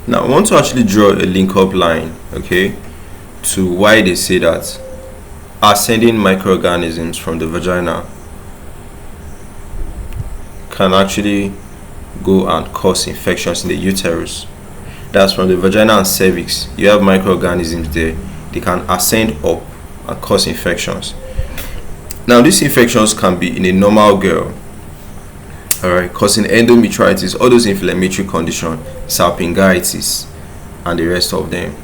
Now I want to actually draw a link up line, okay, to why they say that ascending microorganisms from the vagina can actually go and cause infections in the uterus. That's from the vagina and cervix. You have microorganisms there. They can ascend up and cause infections. Now these infections can be in a normal girl, alright, causing endometritis, all those inflammatory conditions, salpingitis, and the rest of them.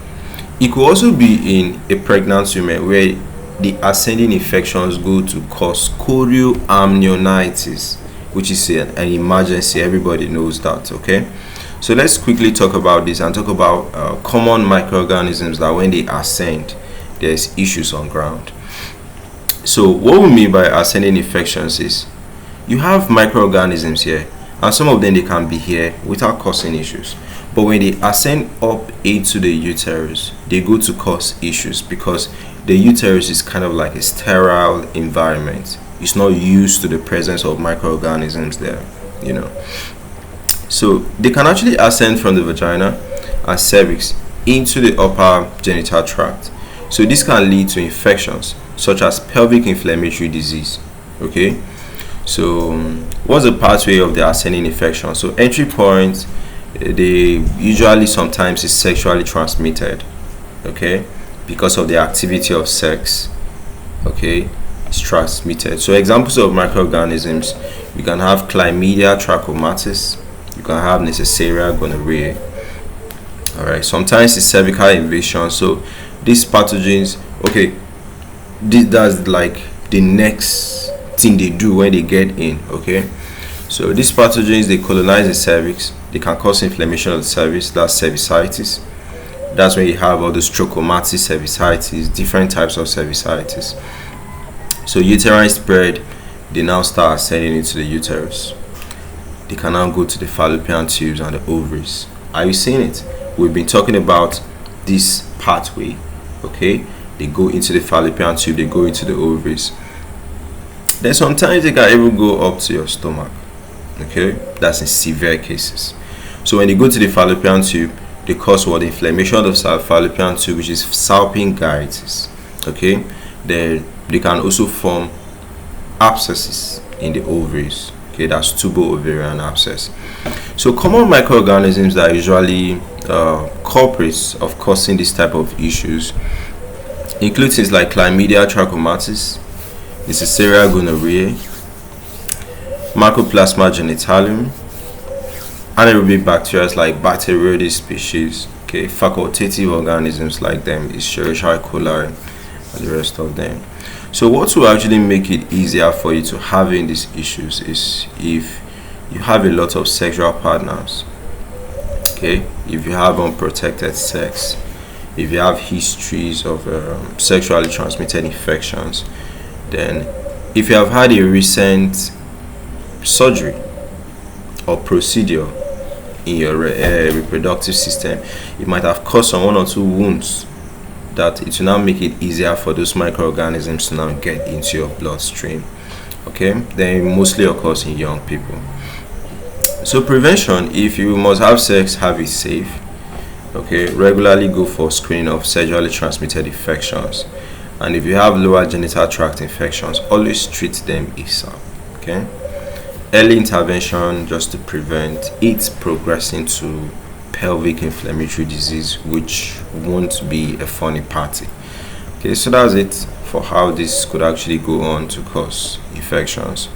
It could also be in a pregnant woman where the ascending infections go to cause chorioamnionitis, which is an emergency. Everybody knows that, okay? So let's quickly talk about this and talk about common microorganisms that when they ascend, there's issues on ground. So what we mean by ascending infections is you have microorganisms here, and some of them they can be here without causing issues, but when they ascend up into the uterus, they go to cause issues because the uterus is kind of like a sterile environment. It's not used to the presence of microorganisms there, you know. So they can actually ascend from the vagina and cervix into the upper genital tract. So this can lead to infections such as pelvic inflammatory disease, okay? So what's the pathway of the ascending infection? So entry point, they usually sometimes is sexually transmitted, okay, because of the activity of sex, okay, it's transmitted. So examples of microorganisms, you can have Chlamydia, trachomatis, you can have Neisseria, gonorrhoeae. All right, sometimes it's cervical invasion. So these pathogens, okay, that's like the next thing they do when they get in, okay? So these pathogens, they colonize the cervix. They can cause inflammation of the cervix. That's cervicitis. That's when you have all those trachomatis, cervicitis, different types of cervicitis. So uterine spread, they now start ascending into the uterus. They can now go to the fallopian tubes and the ovaries. Are you seeing it? We've been talking about this pathway, okay? They go into the fallopian tube, they go into the ovaries. Then sometimes they can even go up to your stomach, okay? That's in severe cases. So when they go to the fallopian tube, they cause what? Inflammation of the fallopian tube, which is salpingitis, okay? Then they can also form abscesses in the ovaries, okay? That's tubo-ovarian abscess. So common microorganisms that are usually culprits of causing this type of issues include things like Chlamydia trachomatis, Neisseria gonorrhoeae, Mycoplasma genitalium, anaerobic bacteria like Bacteroides species, okay, facultative organisms like them is Escherichia coli and the rest of them. So what will actually make it easier for you to having these issues is if you have a lot of sexual partners, okay, if you have unprotected sex, if you have histories of sexually transmitted infections, then if you have had a recent surgery or procedure in your reproductive system, it might have caused some 1 or 2 wounds that it will now make it easier for those microorganisms to now get into your bloodstream, okay? Then it mostly occurs in young people. So prevention, if you must have sex, have it safe, okay? Regularly go for screening of sexually transmitted infections, and if you have lower genital tract infections, always treat them ASAP, okay? Early intervention just to prevent it progressing to pelvic inflammatory disease, which won't be a funny party. Okay, so that's it for how this could actually go on to cause infections.